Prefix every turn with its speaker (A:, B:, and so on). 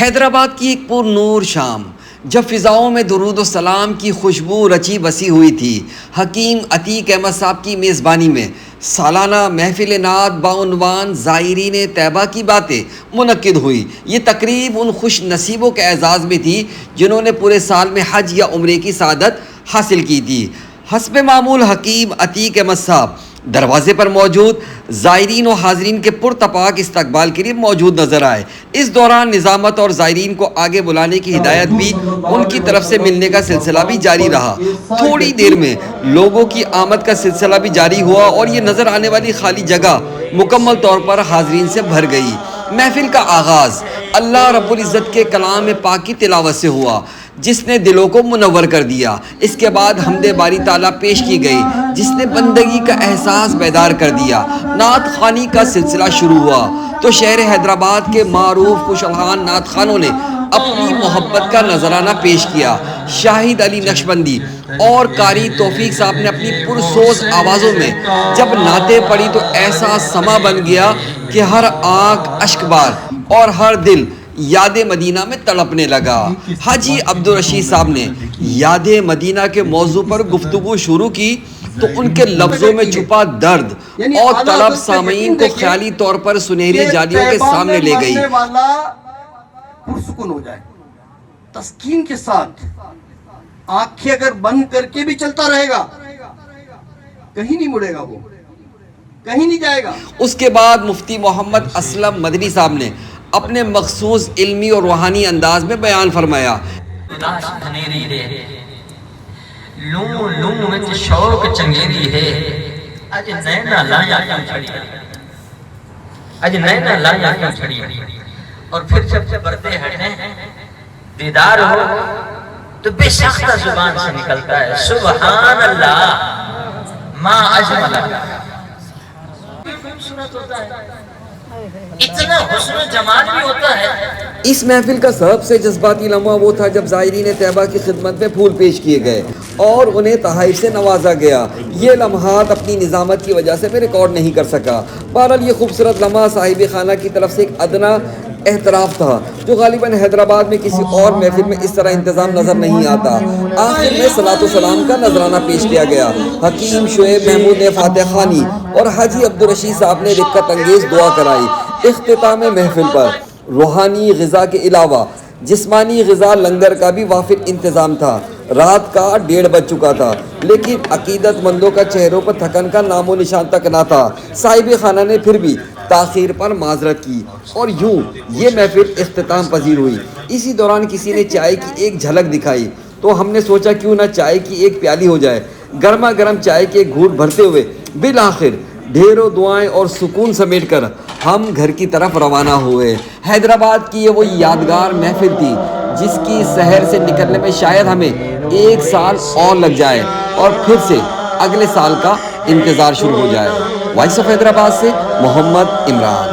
A: حیدرآباد کی ایک پر نور شام جب فضاؤں میں درود و سلام کی خوشبو رچی بسی ہوئی تھی، حکیم عتیق احمد صاحب کی میزبانی میں سالانہ محفل نعت بعنوان زائرین طیبہ کی باتیں منعقد ہوئی۔ یہ تقریب ان خوش نصیبوں کے اعزاز میں تھی جنہوں نے پورے سال میں حج یا عمرے کی سعادت حاصل کی تھی۔ حسب معمول حکیم عتیق احمد صاحب دروازے پر موجود زائرین و حاضرین کے پرتپاک استقبال کے لیے موجود نظر آئے۔ اس دوران نظامت اور زائرین کو آگے بلانے کی ہدایت بھی ان کی طرف سے ملنے کا سلسلہ بھی جاری رہا۔ تھوڑی دیر میں لوگوں کی آمد کا سلسلہ بھی جاری ہوا اور یہ نظر آنے والی خالی جگہ مکمل طور پر حاضرین سے بھر گئی۔ محفل کا آغاز اللہ رب العزت کے کلام پاک کی تلاوت سے ہوا جس نے دلوں کو منور کر دیا۔ اس کے بعد حمد باری تعالیٰ پیش کی گئی جس نے بندگی کا احساس بیدار کر دیا۔ نعت خوانی کا سلسلہ شروع ہوا تو شہر حیدرآباد کے معروف خوش الحان نعت خوانوں نے اپنی محبت کا نذرانہ پیش کیا۔ شاہد علی نقشبندی اور قاری توفیق صاحب نے اپنی پرسوز آوازوں میں جب نعتیں پڑھی تو ایسا سما بن گیا کہ ہر آنکھ اشک بار اور ہر دل یاد مدینہ میں تڑپنے لگا۔ حاجی عبدالرشید صاحب نے یاد مدینہ کے موضوع پر گفتگو شروع کی تو ان کے لفظوں میں چھپا درد اور طلب سامعین کو خیالی طور پر سنہری جالیوں کے سامنے لے گئی۔
B: پرسکون ہو جائے تسکین کے ساتھ، آنکھیں اگر بند کر کے بھی چلتا رہے گا کہیں نہیں مڑے گا، وہ کہیں نہیں جائے گا۔
A: اس کے بعد مفتی محمد اسلم مدنی صاحب نے اپنے مخصوص علمی اور روحانی انداز میں بیان فرمایا۔
C: لوں لوں وچ شوق چنگیری ہے، اج نینا لایا کیوں چھڑی، اج نینا لایا کیوں چھڑی۔ اور پھر جب پردے ہٹیں دیدار ہو تو بے ساختہ زبان سے نکلتا ہے سبحان اللہ ما اجمل۔ خوبصورت ہوتا ہے، اتنا حسن و جمال بھی ہوتا ہے۔
A: اس محفل کا سب سے جذباتی لمحہ وہ تھا جب زائرین طیبہ کی خدمت میں پھول پیش کیے گئے اور انہیں تحائف سے نوازا گیا۔ یہ لمحات اپنی نظامت کی وجہ سے میں ریکارڈ نہیں کر سکا۔ بہرحال یہ خوبصورت لمحہ صاحب خانہ کی طرف سے ایک ادنا احتراف تھا جو غالباً حیدرآباد میں کسی اور محفل میں اس طرح انتظام نظر نہیں آتا۔ آخر میں صلاۃ و سلام کا نذرانہ پیش کیا گیا۔ حکیم شعیب محمود نے فاتح خوانی اور حاجی عبدالرشید صاحب نے رقت انگیز دعا کرائی۔ اختتام محفل پر روحانی غذا کے علاوہ جسمانی غذا لنگر کا بھی وافر انتظام تھا۔ رات کا 1:30 بج چکا تھا لیکن عقیدت مندوں کا چہروں پر تھکن کا نام و نشان تک نہ تھا۔ صاحب خانہ نے پھر بھی تاخیر پر معذرت کی اور یوں یہ محفل اختتام پذیر ہوئی۔ اسی دوران کسی نے چائے کی ایک جھلک دکھائی تو ہم نے سوچا کیوں نہ چائے کی ایک پیالی ہو جائے۔ گرما گرم چائے کے گھونٹ بھرتے ہوئے بالآخر ڈھیروں دعائیں اور سکون سمیٹ کر ہم گھر کی طرف روانہ ہوئے۔ حیدرآباد کی یہ وہ یادگار محفل تھی جس کی سحر سے نکلنے میں شاید ہمیں 1 سال اور لگ جائے اور پھر سے اگلے سال کا انتظار شروع ہو جائے۔ وائس آف حیدرآباد سے محمد عمران۔